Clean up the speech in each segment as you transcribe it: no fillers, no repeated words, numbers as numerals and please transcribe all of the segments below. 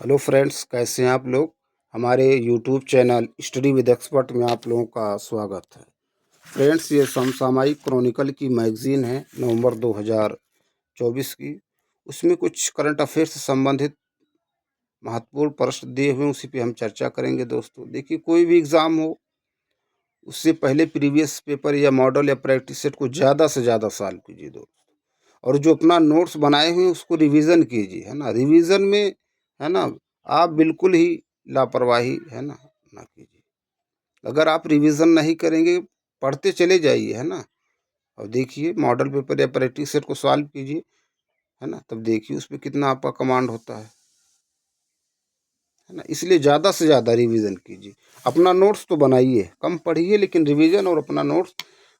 Hello friends, कैसे हैं आप लोग। हमारे YouTube channel study with expert में आप लोगों का स्वागत है। फ्रेंड्स, ये समसामयिक क्रॉनिकल की मैगज़ीन है नवंबर 2024 की। उसमें कुछ करंट अफेयर से संबंधित महत्वपूर्ण प्रश्न दिए हुए हैं, उसी पे हम चर्चा करेंगे। दोस्तों देखिए, कोई भी एग्ज़ाम हो उससे पहले प्रीवियस पेपर या मॉडल या प्रैक्टिस सेट को ज़्यादा से ज़्यादा सॉल्व कीजिए दोस्तों। और जो अपना नोट्स बनाए हुए हैं उसको रिवीजन कीजिए, है ना। रिवीजन में, है ना, आप बिल्कुल ही लापरवाही, है ना कीजिए। अगर आप रिवीजन नहीं करेंगे, पढ़ते चले जाइए, है ना, और देखिए मॉडल पेपर या प्रैक्टिस सेट को सॉल्व कीजिए, है ना, तब देखिए उस पर कितना आपका कमांड होता है ना। इसलिए ज़्यादा से ज़्यादा रिवीजन कीजिए। अपना नोट्स तो बनाइए, कम पढ़िए, लेकिन रिवीजन और अपना नोट्स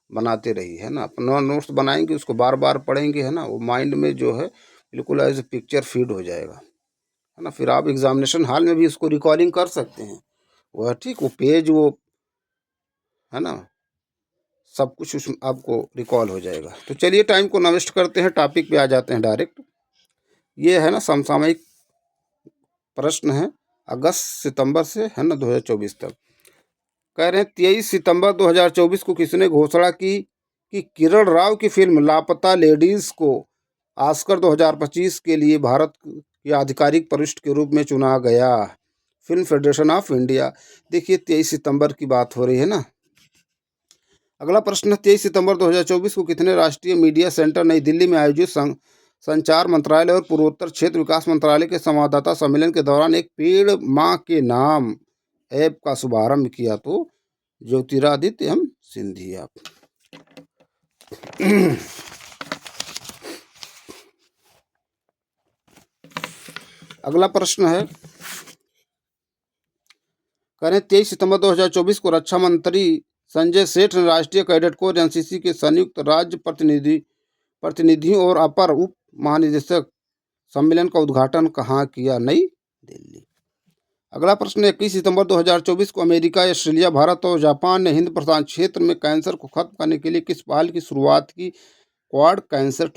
बनाते रहिए, है ना। अपना नोट्स बनाएंगे, उसको बार बार पढ़ेंगे, है ना, वो माइंड में जो है बिल्कुल एज ए पिक्चर फीड हो जाएगा, है ना। फिर आप एग्जामिनेशन हॉल में भी उसको रिकॉर्डिंग कर सकते हैं। वह ठीक, वो पेज, वो, है ना, सब कुछ उसमें आपको रिकॉल हो जाएगा। तो चलिए टाइम को न वेस्ट करते हैं, टॉपिक पे आ जाते हैं डायरेक्ट। ये है ना समसामयिक प्रश्न है, अगस्त सितंबर से, है ना, 2024 तक। कह रहे हैं 23 सितंबर 2024 को किसने घोषणा की कि किरण राव की फिल्म लापता लेडीज को ऑस्कर 2025 के लिए भारत के आधिकारिक पृष्ठ के रूप में चुना गया। Film federation of India. देखिए 23 सितंबर की बात हो रही है ना। अगला प्रश्न है 23 सितंबर 2024 को कितने राष्ट्रीय मीडिया सेंटर नई दिल्ली में आयोजित संचार मंत्रालय और पूर्वोत्तर क्षेत्र विकास मंत्रालय के संवाददाता सम्मेलन के दौरान एक पेड़ माँ के नाम ऐप का शुभारंभ किया। तो ज्योतिरादित्य सिंधिया। अगला प्रश्न है, करें 23 सितंबर 2024 को रक्षा मंत्री संजय सेठ ने राष्ट्रीय कैडेट कोर एनसीसी के संयुक्त राज्य प्रतिनिधियों और अपर उप महानिदेशक सम्मेलन का उद्घाटन कहाँ किया? नई दिल्ली। अगला प्रश्न 21 सितंबर 2024 को अमेरिका, ऑस्ट्रेलिया, भारत और जापान ने हिंद प्रशांत क्षेत्र में कैंसर को खत्म करने के लिए किस पहल की शुरुआत की? Quad cancer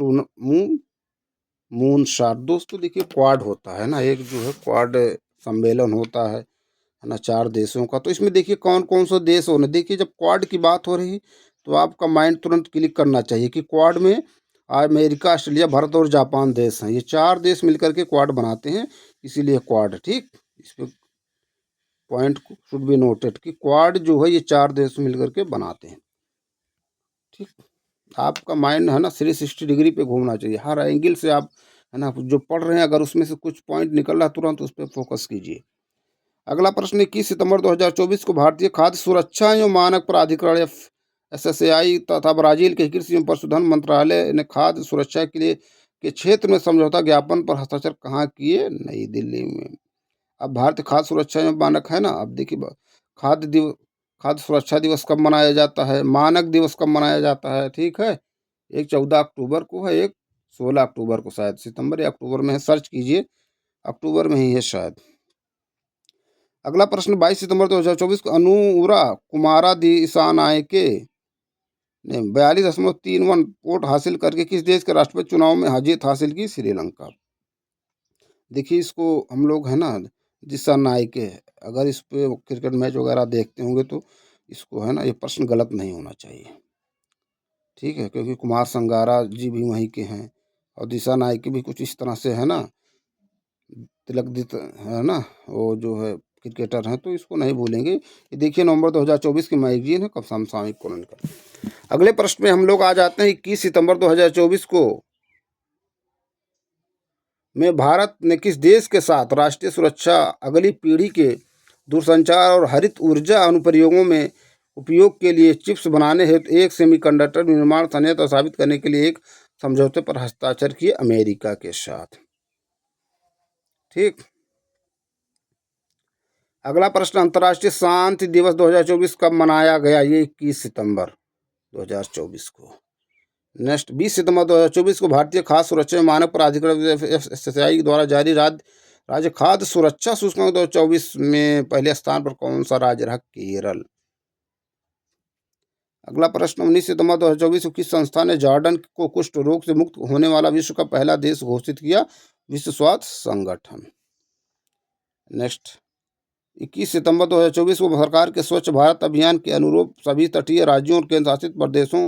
moon shot. दोस्तों देखिए, क्वाड होता है ना, एक जो है क्वाड सम्मेलन होता है ना, 4 देशों का। तो इसमें देखिए कौन कौन से देश होने। देखिए जब क्वाड की बात हो रही तो आपका माइंड तुरंत क्लिक करना चाहिए कि क्वाड में अमेरिका, ऑस्ट्रेलिया, भारत और जापान देश हैं। ये 4 देश मिलकर के क्वाड बनाते हैं, इसीलिए क्वाड। ठीक, इस पर पॉइंट शुड बी नोटेड कि क्वाड जो है ये 4 देश मिलकर के बनाते हैं। ठीक, आपका माइंड, है ना, 360 डिग्री पे घूमना चाहिए, हर एंगल से आप, है ना, जो पढ़ रहे हैं अगर उसमें से कुछ पॉइंट निकल रहा है तुरंत उस पर फोकस कीजिए। अगला प्रश्न 21 सितंबर 2024 को भारतीय खाद्य सुरक्षा एवं मानक प्राधिकरण एफएसएसएआई तथा ब्राजील के कृषि एवं पशुधन मंत्रालय ने खाद्य सुरक्षा के लिए के क्षेत्र में समझौता ज्ञापन पर हस्ताक्षर कहाँ किए? नई दिल्ली में। अब भारतीय खाद्य सुरक्षा एवं मानक है ना, अब देखिए खाद्य सुरक्षा दिवस कब मनाया जाता है, मानक दिवस कब मनाया जाता है, ठीक है। एक 14 अक्टूबर को है, एक 16 अक्टूबर को, शायद सितंबर या अक्टूबर में है, सर्च कीजिए, अक्टूबर में ही है शायद। अगला प्रश्न 22 सितंबर 2024 को अनुरा कुमारा दिसानायके ने 42.31 वोट हासिल करके किस देश के राष्ट्रपति चुनाव में जीत हासिल की? श्रीलंका। देखिए इसको हम लोग, है ना, दिसानायके है। अगर इस पे क्रिकेट मैच वगैरह देखते होंगे तो इसको, है ना, ये प्रश्न गलत नहीं होना चाहिए, ठीक है, क्योंकि कुमार संगारा जी भी वहीं के हैं और दिसानायके भी कुछ इस तरह से, है ना, तिलक, है ना, वो जो है क्रिकेटर हैं, तो इसको नहीं भूलेंगे। ये देखिए नवंबर 2024 की मैगजीन है, कब समसामयिक क्रॉनिकल। अगले प्रश्न में हम लोग आ जाते हैं 21 सितंबर 2024 को में भारत ने किस देश के साथ राष्ट्रीय सुरक्षा, अगली पीढ़ी के दूरसंचार और हरित ऊर्जा अनुप्रयोगों में उपयोग के लिए चिप्स बनाने हेतु एक सेमीकंडक्टर निर्माण संयंत्र स्थापित करने के लिए एक समझौते पर हस्ताक्षर किए? अमेरिका के साथ। ठीक, अगला प्रश्न अंतर्राष्ट्रीय शांति दिवस 2024 कब मनाया गया? ये 21 सितंबर 2024 को। नेक्स्ट 20 सितंबर 2024 को भारतीय खाद्य सुरक्षा मानक प्राधिकरण एफएसएसएआई द्वारा जारी राज्य खाद्य सुरक्षा सूचकांक 2024 में पहले स्थान पर कौन सा राज्य रहा? केरल। अगला प्रश्न 19 सितंबर 2024 को किस संस्था ने जॉर्डन को कुष्ठ रोग से मुक्त होने वाला विश्व का पहला देश घोषित किया? विश्व स्वास्थ्य संगठन। नेक्स्ट, 21 सितंबर 2024 को सरकार के स्वच्छ भारत अभियान के अनुरूप सभी तटीय राज्यों और केंद्र शासित प्रदेशों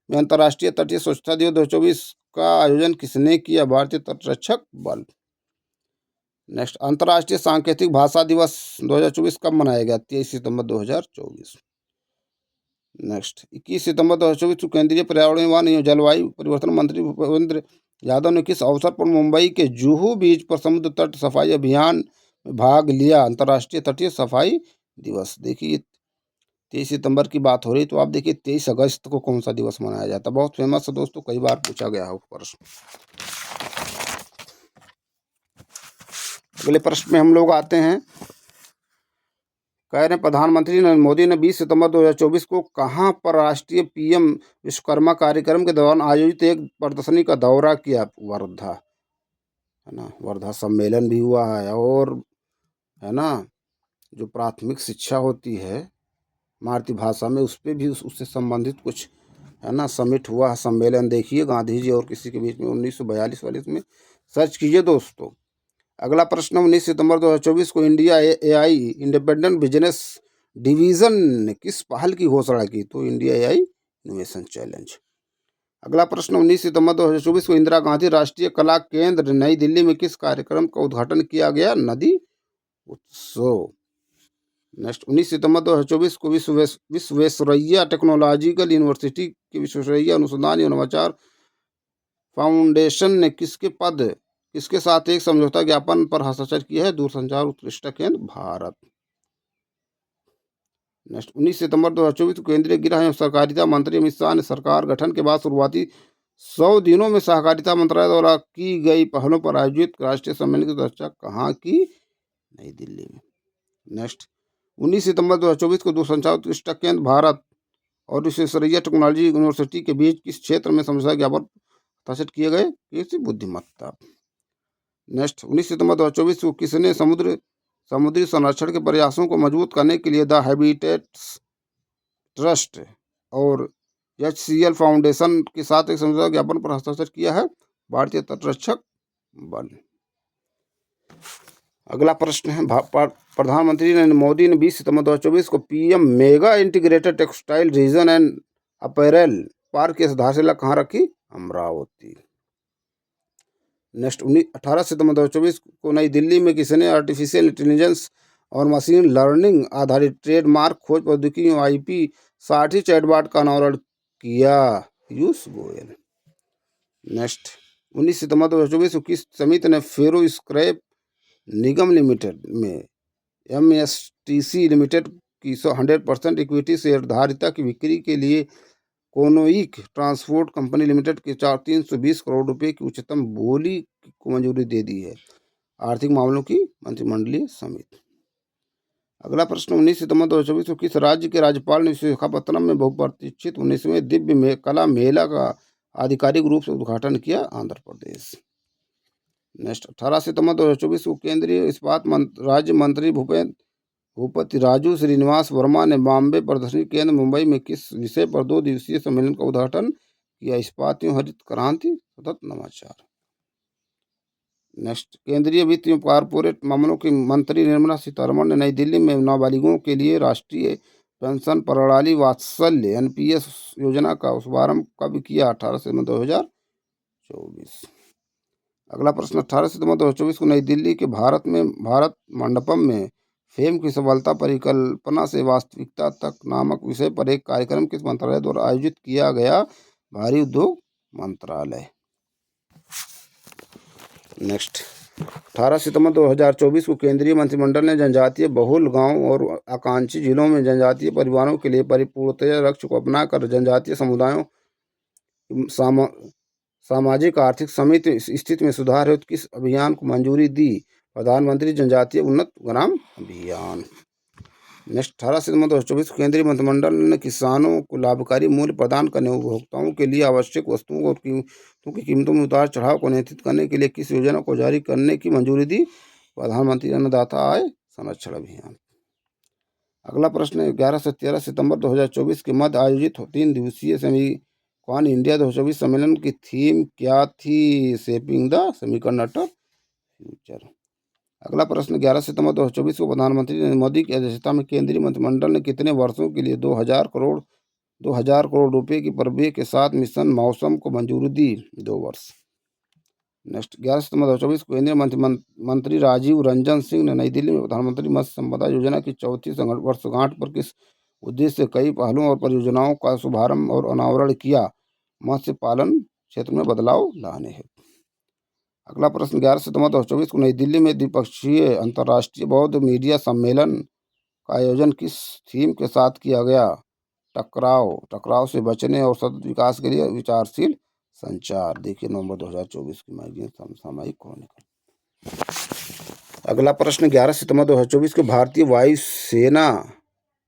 में अंतर्राष्ट्रीय तटीय स्वच्छता दिवस 2024 का आयोजन किसने किया? भारतीय तटरक्षक बल। नेक्स्ट, अंतर्राष्ट्रीय सांकेतिक भाषा दिवस 2024 कब मनाया गया? 23 सितंबर 2024। नेक्स्ट, 21 सितंबर 2024 को केंद्रीय पर्यावरण वन एवं जलवायु परिवर्तन मंत्री भूपेंद्र यादव ने किस अवसर पर मुंबई के जुहू बीच पर समुद्र तट सफाई अभियान में भाग लिया? अंतर्राष्ट्रीय तटीय सफाई दिवस। देखिए 23 सितंबर की बात हो रही, तो आप देखिए 23 अगस्त को कौन सा दिवस मनाया जाता है। बहुत फेमस है दोस्तों, कई बार पूछा गया है प्रश्न। अगले प्रश्न में हम लोग आते हैं, कह रहे हैं प्रधानमंत्री नरेंद्र मोदी ने 20 सितंबर 2024 को कहां पर राष्ट्रीय पीएम विश्वकर्मा कार्यक्रम के दौरान आयोजित एक प्रदर्शनी का दौरा किया? वर्धा, है ना, वर्धा सम्मेलन भी हुआ है। और है ना, जो प्राथमिक शिक्षा होती है मातृभाषा में, उस पर भी उससे संबंधित कुछ है ना समिट हुआ है, सम्मेलन। देखिए गांधी जी और किसी के बीच में 1942 वाले में सर्च कीजिए दोस्तों। अगला प्रश्न, 19 सितंबर 2024 को India AI independent business division ने किस पहल की घोषणा की? तो इंडिया एआई इनोवेशन चैलेंज। अगला प्रश्न, 19 सितंबर 2024 को इंदिरा गांधी राष्ट्रीय कला केंद्र नई दिल्ली में किस कार्यक्रम का उद्घाटन किया गया? नदी उत्सव। नेक्स्ट, 19 सितंबर 2024 को विश्वेश्वरैया टेक्नोलॉजिकल यूनिवर्सिटी के विश्वेश्वरैया अनुसंधान एवं नवाचार फाउंडेशन ने किसके साथ एक समझौता ज्ञापन पर हस्ताक्षर किया है? दूरसंचार उत्कृष्टता केंद्र भारत। नेक्स्ट, 19 सितंबर 2024 को केंद्रीय गृह एवं सहकारिता मंत्री अमित शाह ने सरकार गठन के बाद शुरुआती 100 दिनों में सहकारिता मंत्रालय द्वारा की गई पहलों पर आयोजित राष्ट्रीय सम्मेलन की चर्चा कहाँ की? नई दिल्ली में। नेक्स्ट, 19 सितंबर 2024 को दूरसंचार उत्कृष्टता केंद्र भारत और विश्वेश्वरैया टेक्नोलॉजी यूनिवर्सिटी के बीच किस क्षेत्र में समझौता ज्ञापन हस्ताक्षर किए गए? कृषि बुद्धिमत्ता। नेक्स्ट, 19 सितंबर 2024 को किसने समुद्री संरक्षण के प्रयासों को मजबूत करने के लिए द हैबिटेट्स ट्रस्ट और HCL फाउंडेशन के साथ एक समझौता ज्ञापन पर हस्ताक्षर किया है? भारतीय तटरक्षक बल। अगला प्रश्न है, प्रधानमंत्री नरेंद्र मोदी ने 20 सितंबर 2024 को PM mega integrated textile reason and apparel park की आधारशिला कहाँ रखी? अमरावती। नेक्स्ट, 18 सितंबर 2024 को नई दिल्ली में किसने आर्टिफिशियल इंटेलिजेंस और मशीन लर्निंग आधारित ट्रेडमार्क खोज प्रौद्योगिकी IP60 चैटबॉट का अनावरण किया? पीयूष गोयल। नेक्स्ट, 19 सितंबर 2024 को किस समिति ने फेरो स्क्रैप निगम लिमिटेड में MSTC लिमिटेड की 100% इक्विटी शेयरधारिता की बिक्री के लिए कोनोइक ट्रांसपोर्ट कंपनी लिमिटेड के 320 करोड़ रुपए की उच्चतम बोली को मंजूरी दे दी है? आर्थिक मामलों की मंत्रिमंडलीय समिति। अगला प्रश्न, 19 सितंबर 2024 को किस राज्य के राज्यपाल ने विशाखापत्तनम में बहुप्रतीक्षित 19वें दिव्य कला मेला का आधिकारिक रूप से उद्घाटन किया? आंध्र प्रदेश। नेक्स्ट, 18 सितंबर 2024 को केंद्रीय इस्पात राज्य मंत्री भूपति राजू श्रीनिवास वर्मा ने बॉम्बे प्रदर्शनी केंद्र मुंबई में किस विषय पर 2 दिवसीय सम्मेलन का उद्घाटन किया? इस्पात एवं हरित क्रांति सतत नवाचार। नेक्स्ट, केंद्रीय वित्त एवं कारपोरेट मामलों की मंत्री निर्मला सीतारमण ने नई दिल्ली में नाबालिगों के लिए राष्ट्रीय पेंशन प्रणाली वात्सल्य NPS योजना का शुभारंभ कब किया? 18 सितंबर 2024। अगला प्रश्न, 18 सितंबर 2024 को नई दिल्ली के भारत मंडपम में फेम की सफलता परिकल्पना से वास्तविकता तक नामक विषय पर एक कार्यक्रम किस मंत्रालय द्वारा आयोजित किया गया? भारी उद्योग मंत्रालय। नेक्स्ट, 18 सितंबर 2024 को केंद्रीय मंत्रिमंडल ने जनजातीय बहुल गांव और आकांक्षी जिलों में जनजातीय परिवारों के लिए परिपूर्णता लक्ष्य को अपनाकर जनजातीय समुदायों सामाजिक आर्थिक स्थिति में सुधार हेतु किस अभियान को मंजूरी दी? प्रधानमंत्री जनजातीय उन्नत ग्राम अभियान। नेक्स्ट, 18 सितंबर 2024 को केंद्रीय मंत्रिमंडल ने किसानों को लाभकारी मूल्य प्रदान करने, उपभोक्ताओं के लिए आवश्यक वस्तुओं और की कीमतों में उतार चढ़ाव को नियंत्रित करने के लिए किस योजना को जारी करने की मंजूरी दी? प्रधानमंत्री अन्नदाता आय संरक्षण अभियान। अगला प्रश्न, 11 से 13 सितंबर 2024 के मध्य आयोजित 3 दिवसीय सेमिकॉन इंडिया 2024 सम्मेलन की थीम क्या थी? Shaping the semiconductor future. अगला प्रश्न 11 सितंबर 2024 को प्रधानमंत्री नरेंद्र मोदी की अध्यक्षता में केंद्रीय मंत्रिमंडल ने कितने वर्षों के लिए 2000 करोड़ रुपए की परिव्यय के साथ मिशन मौसम को मंजूरी दी? 2 वर्ष। नेक्स्ट 11 सितंबर 2024 को केंद्रीय मंत्री राजीव रंजन सिंह ने नई दिल्ली में प्रधानमंत्री मत्स्य संपदा योजना की चौथी वर्षगांठ पर किस उद्देश्य से कई पहलुओं और परियोजनाओं का शुभारंभ और अनावरण किया? मत्स्य पालन क्षेत्र में बदलाव लाने हेतु। अगला प्रश्न 11 सितंबर 2024 को नई दिल्ली में द्विपक्षीय अंतर्राष्ट्रीय बौद्ध मीडिया सम्मेलन का आयोजन किस थीम के साथ किया गया? टकराव से बचने और सतत विकास के लिए विचारशील संचार। देखिए नवंबर 2024 की मैगजीन समसामयिक क्रॉनिकल। अगला प्रश्न 11 सितंबर 2024 को भारतीय वायुसेना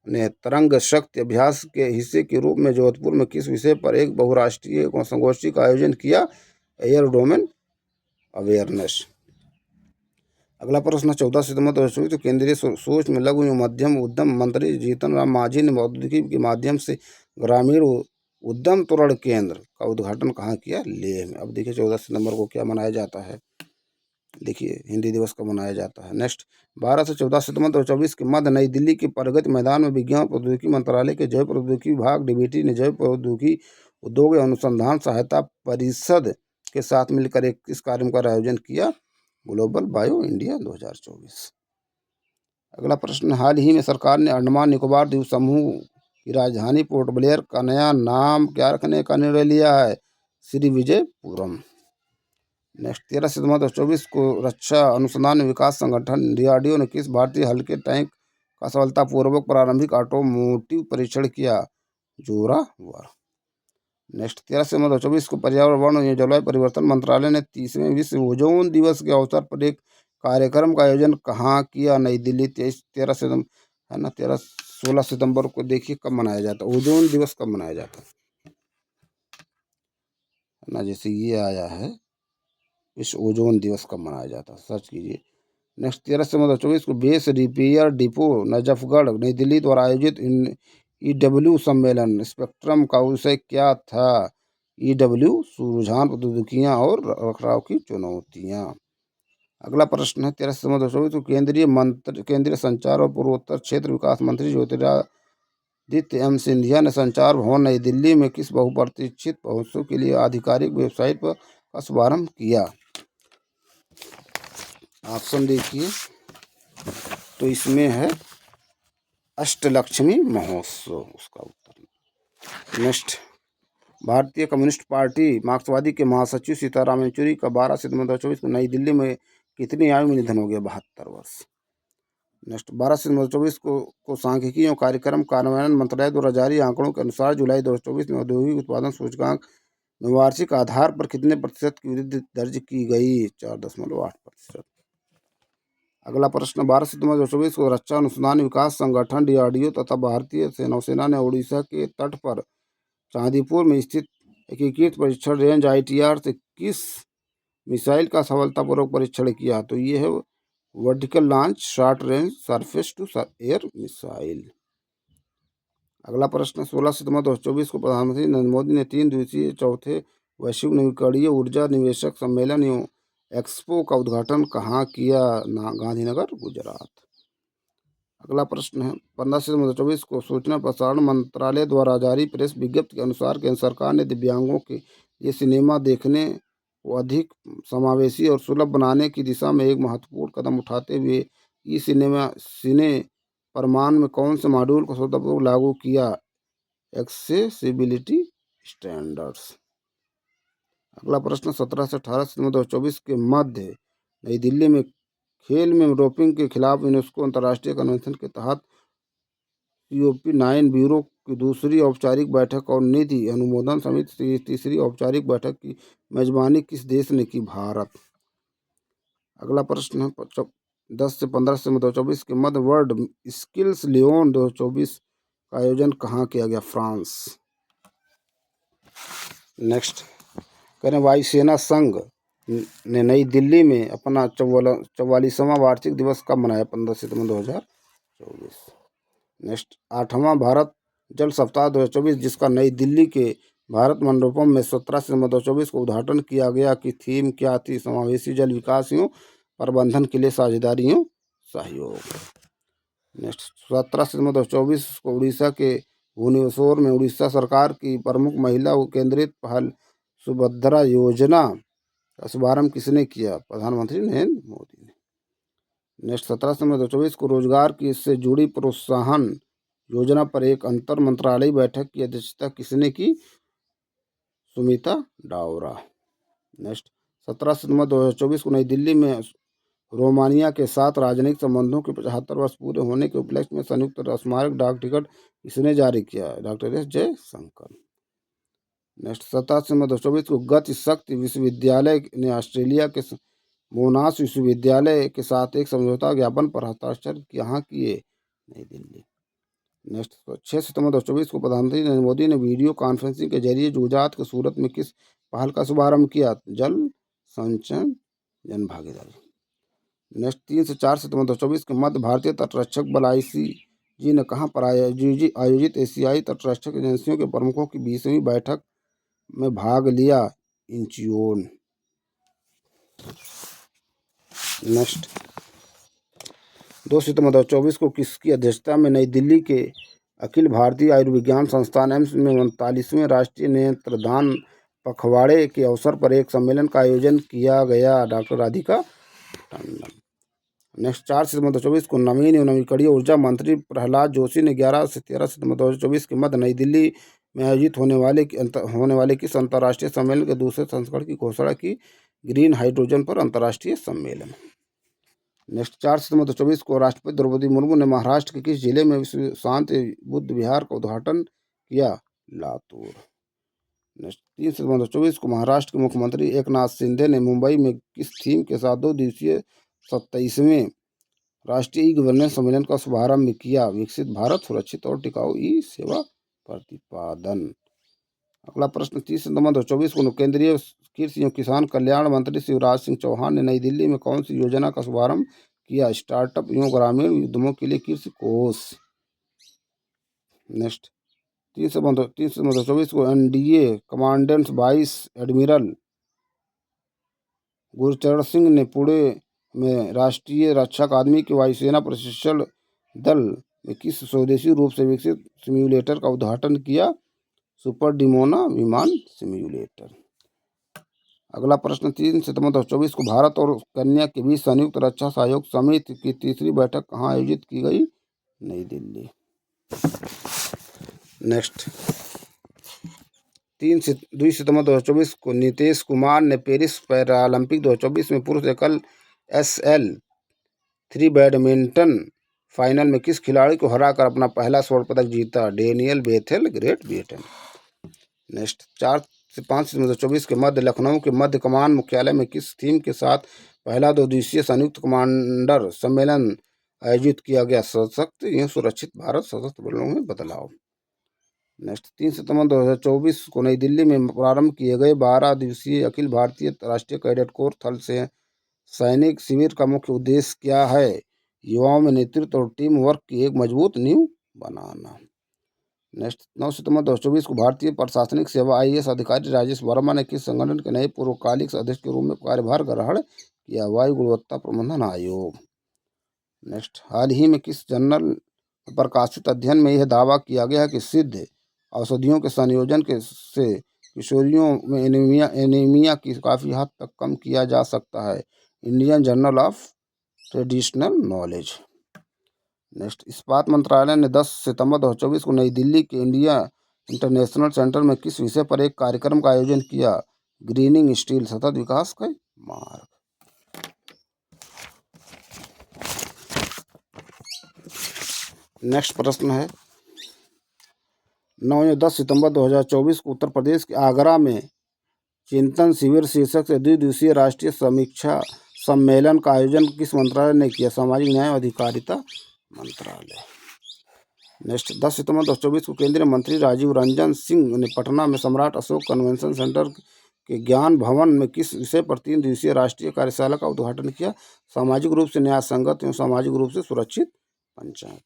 ने तरंग शक्ति अभ्यास के हिस्से के रूप में जोधपुर में किस विषय पर एक बहुराष्ट्रीय संगोष्ठी का आयोजन किया? Air domain awareness. अगला प्रश्न 14 सितंबर 2024 को केंद्रीय सूक्ष्म लघु एवं मध्यम उद्यम मंत्री जीतन राम मांझी ने प्रौद्योगिकी के माध्यम से ग्रामीण उद्यम त्वरण केंद्र का उद्घाटन कहाँ किया? लेह में। अब देखिए 14 सितंबर को क्या मनाया जाता है? देखिए हिंदी दिवस का मनाया जाता है। नेक्स्ट 12 से 14 सितंबर 2024 के मध्य नई दिल्ली के प्रगति मैदान में विज्ञान प्रौद्योगिकी मंत्रालय के जैव प्रौद्योगिकी विभाग डीबीटी ने जैव प्रौद्योगिकी उद्योग एवं अनुसंधान सहायता परिषद के साथ मिलकर एक किस कार्यक्रम का आयोजन किया? Global bio India 2024। अगला प्रश्न हाल ही में सरकार ने अंडमान निकोबार द्वीप समूह की राजधानी पोर्ट ब्लेयर का नया नाम क्या रखने का निर्णय लिया है? श्री विजयपुरम। नेक्स्ट 13 सितंबर 2024 को रक्षा अनुसंधान विकास संगठन डीआरडीओ ने किस भारतीय हल्के टैंक का सफलतापूर्वक प्रारंभिक ऑटोमोटिव परीक्षण किया? जोरावर। नेक्स्ट 13 सितंबर 2024 को पर्यावरण वन एवं जलवायु परिवर्तन मंत्रालय ने 30वें विश्व ओजोन दिवस के अवसर पर एक कार्यक्रम का आयोजन कहाँ किया? नई दिल्ली। 13 सितंबर है ना 16 सितंबर को देखिए कब मनाया जाता है ओजोन दिवस, कब मनाया जाता है ना, जैसे ये आया है विश्व ओजोन दिवस कब मनाया जाता है, सर्च कीजिए। नेक्स्ट 13 सितंबर 2024 को बेस रिपेयर डिपो नजफगढ़ नई दिल्ली द्वारा आयोजित ईडब्ल्यू सम्मेलन स्पेक्ट्रम का विषय क्या था? ईडब्ल्यू रुझान प्रौद्योगिकियां और रखरखाव की चुनौतियां। अगला प्रश्न है 13 सितंबर 2024 को केंद्रीय संचार और पूर्वोत्तर क्षेत्र विकास मंत्री ज्योतिरादित्य एम सिंधिया ने संचार भवन नई दिल्ली में किस बहुप्रतीक्षित महोत्सव के लिए आधिकारिक वेबसाइट पर का शुभारंभ किया? ऑप्शन देखिए तो इसमें है अष्टलक्ष्मी महोत्सव, उसका उत्तर। नेक्स्ट भारतीय कम्युनिस्ट पार्टी मार्क्सवादी के महासचिव सीताराम येचुरी का 12 सितंबर 2024 को नई दिल्ली में कितनी आयु में निधन हो गया? 72 वर्ष। नेक्स्ट 12 सितंबर 2024 को सांख्यिकी एवं कार्यक्रम कार्यान्वयन मंत्रालय द्वारा जारी आंकड़ों के अनुसार जुलाई 2024 में औद्योगिक उत्पादन सूचकांक में वार्षिक आधार पर कितने प्रतिशत की वृद्धि दर्ज की गई? 4.8%। अगला प्रश्न 12 सितंबर 2024 को रक्षा अनुसंधान विकास संगठन डीआरडीओ तथा भारतीय नौसेना ने उड़ीसा के तट पर चांदीपुर में स्थित एकीकृत परीक्षण रेंज आईटीआर से किस मिसाइल का सफलतापूर्वक परीक्षण किया? तो ये है vertical launch short range surface to air missile. अगला प्रश्न 16 सितंबर 2024 को प्रधानमंत्री नरेंद्र मोदी ने 3 दिवसीय चौथे वैश्विक नवीकरणीय ऊर्जा निवेशक सम्मेलन एवं एक्सपो का उद्घाटन कहाँ किया? गांधीनगर, गुजरात। अगला प्रश्न है 15 सितंबर 2024 को सूचना प्रसारण मंत्रालय द्वारा जारी प्रेस विज्ञप्ति के अनुसार केंद्र सरकार ने दिव्यांगों के लिए सिनेमा देखने को अधिक समावेशी और सुलभ बनाने की दिशा में एक महत्वपूर्ण कदम उठाते हुए सिने प्रमाण में कौन से मॉड्यूल को सफलतापूर्वक लागू किया? Accessibility standards. अगला प्रश्न 17 से 18 सितंबर 2024 के मध्य नई दिल्ली में खेल में डोपिंग के खिलाफ यूनेस्को अंतर्राष्ट्रीय कन्वेंशन के तहत COP9 ब्यूरो की दूसरी औपचारिक बैठक और निधि अनुमोदन समिति की तीसरी औपचारिक बैठक की मेजबानी किस देश ने की? भारत। अगला प्रश्न है 10 से 15 सितंबर 2024 के मध्य वर्ल्ड स्किल्स लियोन 2024 का आयोजन कहाँ किया गया? फ्रांस। नेक्स्ट कह रहे वायुसेना संघ ने नई दिल्ली में अपना 44वां वार्षिक दिवस कब मनाया? 15 सितंबर 2024। नेक्स्ट 8वां भारत जल सप्ताह 2024 जिसका नई दिल्ली के भारत मंडपम में 17 सितंबर 2024 को उद्घाटन किया गया की थीम क्या थी? समावेशी जल विकास एवं प्रबंधन के लिए साझेदारियों सहयोग। नेक्स्ट 17 सितंबर 2024 को उड़ीसा के भुवनेश्वर में उड़ीसा सरकार की प्रमुख महिला केंद्रित पहल सुभद्रा योजना का शुभारंभ किसने किया? प्रधानमंत्री नरेंद्र मोदी ने। नेक्स्ट 17 सितंबर 2024 को रोजगार की इससे जुड़ी प्रोत्साहन योजना पर एक अंतर मंत्रालयी बैठक की अध्यक्षता किसने की? सुमिता डावरा। नेक्स्ट 17 सितंबर 2024 को नई दिल्ली में रोमानिया के साथ राजनयिक संबंधों के 75 वर्ष पूरे होने के उपलक्ष्य में संयुक्त स्मारक डाक टिकट किसने जारी किया? Doctor S Jaishankar. नेक्स्ट 17 सितंबर 2024 को गति शक्ति विश्वविद्यालय ने ऑस्ट्रेलिया के मोनाश विश्वविद्यालय के साथ एक समझौता ज्ञापन पर हस्ताक्षर कहाँ किए? नई दिल्ली। नेक्स्ट 6 सितंबर 2024 को प्रधानमंत्री नरेंद्र मोदी ने वीडियो कॉन्फ्रेंसिंग के जरिए गुजरात के सूरत में किस पहल का शुभारंभ किया? जल संचयन जन भागीदारी। नेक्स्ट 3 से 4 सितंबर 2024 के मध्य भारतीय तटरक्षक बल ICG ने कहाँ पर आयोजित एशियाई तटरक्षक एजेंसियों के प्रमुखों की 20वीं बैठक में भाग लिया? इंचियोन। नेक्स्ट 2 सितंबर 2024 को किसकी अध्यक्षता में नई दिल्ली के अखिल भारतीय आयुर्विज्ञान संस्थान एम्स में 39वें राष्ट्रीय नेत्रदान पखवाड़े के अवसर पर एक सम्मेलन का आयोजन किया गया? डॉक्टर राधिका टंडन। नेक्स्ट 4 सितंबर 2024 को नवीन एवं नवीकरणीय ऊर्जा मंत्री प्रहलाद जोशी ने 11 से 13 सितंबर 2024 के मध्य नई दिल्ली में आयोजित होने वाले किस अंतर्राष्ट्रीय सम्मेलन के दूसरे संस्करण की घोषणा की? ग्रीन हाइड्रोजन पर अंतर्राष्ट्रीय सम्मेलन। नेक्स्ट 4 सितंबर 2024 को राष्ट्रपति द्रौपदी मुर्मू ने महाराष्ट्र के किस जिले में विश्व शांति बुद्ध विहार का उद्घाटन किया? लातूर। नेक्स्ट 3 सितंबर 2024 को महाराष्ट्र के मुख्यमंत्री एकनाथ शिंदे ने मुंबई में किस थीम के साथ 2 दिवसीय 27वें राष्ट्रीय ई गवर्नेंस सम्मेलन का शुभारंभ किया? विकसित भारत सुरक्षित और टिकाऊ ई सेवा प्रतिपादन। अगला प्रश्न 30 सितंबर 2024 को केंद्रीय कृषि एवं किसान कल्याण मंत्री शिवराज सिंह चौहान ने नई दिल्ली में कौन सी योजना का शुभारंभ किया? स्टार्टअप एवं ग्रामीण उद्यमों के लिए कृषि कोष। नेक्स्ट 3 सितंबर 2024 को NDA commandant vice admiral Gurcharan Singh ने पुणे में राष्ट्रीय रक्षा अकादमी के वायुसेना प्रशिक्षण दल में किस स्वदेशी रूप से विकसित सिम्युलेटर का उद्घाटन किया? सुपर डिमोना विमान सिम्युलेटर। अगला प्रश्न 3 सितंबर 2024 को भारत और केन्या के बीच संयुक्त रक्षा सहयोग समिति की तीसरी बैठक कहाँ आयोजित की गई? नई दिल्ली। नेक्स्ट 2 सितंबर 2024 को नीतीश कुमार ने पेरिस पैरालंपिक 2024 में पुरुष एकल SL3 बैडमिंटन फाइनल में किस खिलाड़ी को हराकर अपना पहला स्वर्ण पदक जीता? Daniel Bethell Great Britain. Next 4 से 5 सितंबर 2024 के मध्य लखनऊ के मध्य कमान मुख्यालय में किस थीम के साथ पहला 2 दिवसीय संयुक्त कमांडर सम्मेलन आयोजित किया गया? सशक्त एवं सुरक्षित भारत सशस्त्र बलों में बदलाव। नेक्स्ट 3 सितंबर 2024 को नई दिल्ली में प्रारंभ किए गए 12 दिवसीय अखिल भारतीय राष्ट्रीय कैडेट कोर थल से सैनिक शिविर का मुख्य उद्देश्य क्या है? युवाओं में नेतृत्व और टीम वर्क की एक मजबूत नींव बनाना। नेक्स्ट 9 सितंबर 2024 को भारतीय प्रशासनिक सेवा IAS अधिकारी राजेश वर्मा ने किस संगठन के नए पूर्वकालिक अध्यक्ष के रूप में कार्यभार ग्रहण किया? वायु गुणवत्ता प्रबंधन आयोग। नेक्स्ट हाल ही में किस जर्नल में प्रकाशित अध्ययन में यह दावा किया गया है कि सिद्ध औषधियों के संयोजन से किशोरियों में एनीमिया की काफ़ी हद तक कम किया जा सकता है? Indian journal of traditional knowledge. Next इस्पात मंत्रालय ने 10 सितंबर 2024 को नई दिल्ली के इंडिया इंटरनेशनल सेंटर में किस विषय पर एक कार्यक्रम का आयोजन किया? ग्रीनिंग स्टील सतत विकास के मार्ग। नेक्स्ट प्रश्न है 9 या 10 सितंबर 2024 को उत्तर प्रदेश के आगरा में चिंतन शिविर शीर्षक से 2 दिवसीय राष्ट्रीय समीक्षा सम्मेलन का आयोजन किस मंत्रालय ने किया? सामाजिक न्याय और अधिकारिता मंत्रालय। नेक्स्ट 10 सितंबर 2024 को केंद्रीय मंत्री राजीव रंजन सिंह ने पटना में सम्राट अशोक कन्वेंशन सेंटर के ज्ञान भवन में किस विषय पर 3 दिवसीय राष्ट्रीय कार्यशाला का उद्घाटन किया? सामाजिक रूप से न्याय संगत एवं सामाजिक रूप से सुरक्षित पंचायत।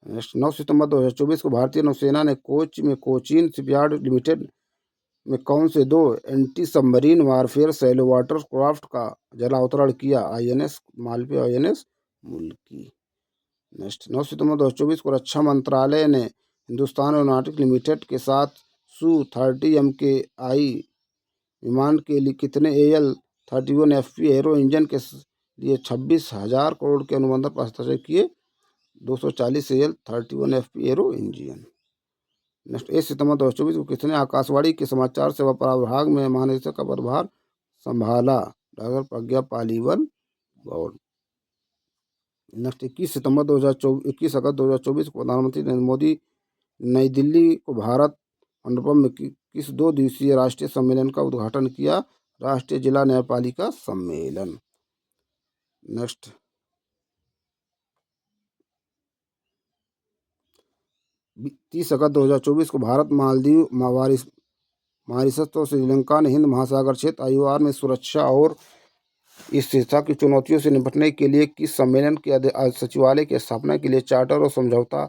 नेक्स्ट 9 सितंबर 2024 को भारतीय नौसेना ने कोच में कोचीन शिपयार्ड लिमिटेड में कौन से दो anti submarine warfare shallow water craft का जलावतरण किया? INS मालवीय, INS मुल्की। नेक्स्ट 9 सितंबर 2024 को रक्षा मंत्रालय ने हिंदुस्तान एरोनॉटिक्स लिमिटेड के साथ Su-30 MKI विमान के लिए कितने AL-31FP एरो इंजन के लिए 26,000 करोड़ के अनुबंध पर हस्ताक्षर किए? 240 AL-31FP एरो इंजन। नेक्स्ट 1 सितंबर 2024 को किसने आकाशवाणी के समाचार सेवा प्रभाग में महानिदेशक का पदभार संभाला? डॉक्टर प्रज्ञा पालीवाल गौड़। नेक्स्ट 21 अगस्त 2024 को प्रधानमंत्री नरेंद्र मोदी नई दिल्ली को भारत मंडपम में किस 2 दिवसीय राष्ट्रीय सम्मेलन का उद्घाटन किया? राष्ट्रीय जिला न्यायपालिका सम्मेलन। नेक्स्ट 30 अगस्त 2024 को भारत, मालदीव, मॉरिशस और श्रीलंका ने हिंद महासागर क्षेत्र IOR में सुरक्षा और स्थिरता की चुनौतियों से निपटने के लिए किस सम्मेलन के सचिवालय की स्थापना के लिए चार्टर और समझौता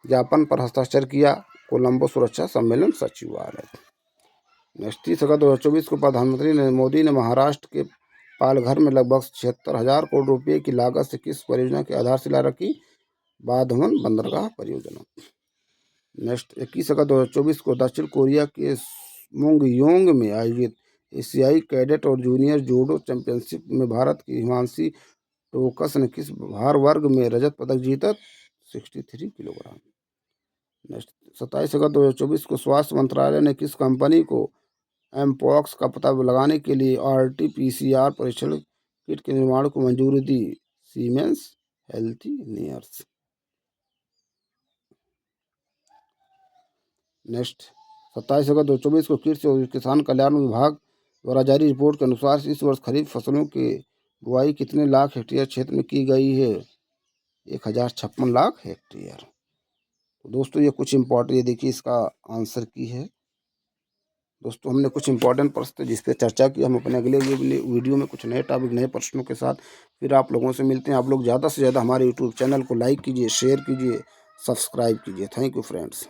ज्ञापन पर हस्ताक्षर किया? कोलंबो सुरक्षा सम्मेलन सचिवालय। नेक्स्ट 30 अगस्त 2024 को प्रधानमंत्री नरेंद्र मोदी ने महाराष्ट्र के पालघर में लगभग 76,000 करोड़ रुपए की लागत से किस परियोजना की आधारशिला रखी? बाधवन बंदरगाह परियोजना। नेक्स्ट 21 अगस्त 2024 को दक्षिण कोरिया के मुंगयोंग में आयोजित एशियाई कैडेट और जूनियर जूडो चैंपियनशिप में भारत की हिमांशी टोकस ने किस भार वर्ग में रजत पदक जीता? 63 किलोग्राम। नेक्स्ट 27 अगस्त 2024 को स्वास्थ्य मंत्रालय ने किस कंपनी को एमपॉक्स का पता लगाने के लिए RT-PCR परीक्षण किट के निर्माण को मंजूरी दी? सीमेंस हेल्थिनेयर्स। नेक्स्ट 27 अगस्त 2024 को कृषि और किसान कल्याण विभाग द्वारा जारी रिपोर्ट के अनुसार इस वर्ष खरीफ फसलों की बुआई कितने लाख हेक्टेयर क्षेत्र में की गई है? 1,056 लाख हेक्टेयर। तो दोस्तों ये कुछ इंपॉर्टेंट, ये देखिए इसका आंसर की है। दोस्तों हमने कुछ इंपॉर्टेंट प्रश्न जिस पे चर्चा की। हम अपने अगले वीडियो में कुछ नए टॉपिक, नए प्रश्नों के साथ फिर आप लोगों से मिलते हैं। आप लोग ज़्यादा से ज़्यादा हमारे यूट्यूब चैनल को लाइक कीजिए, शेयर कीजिए, सब्सक्राइब कीजिए। Thank you friends.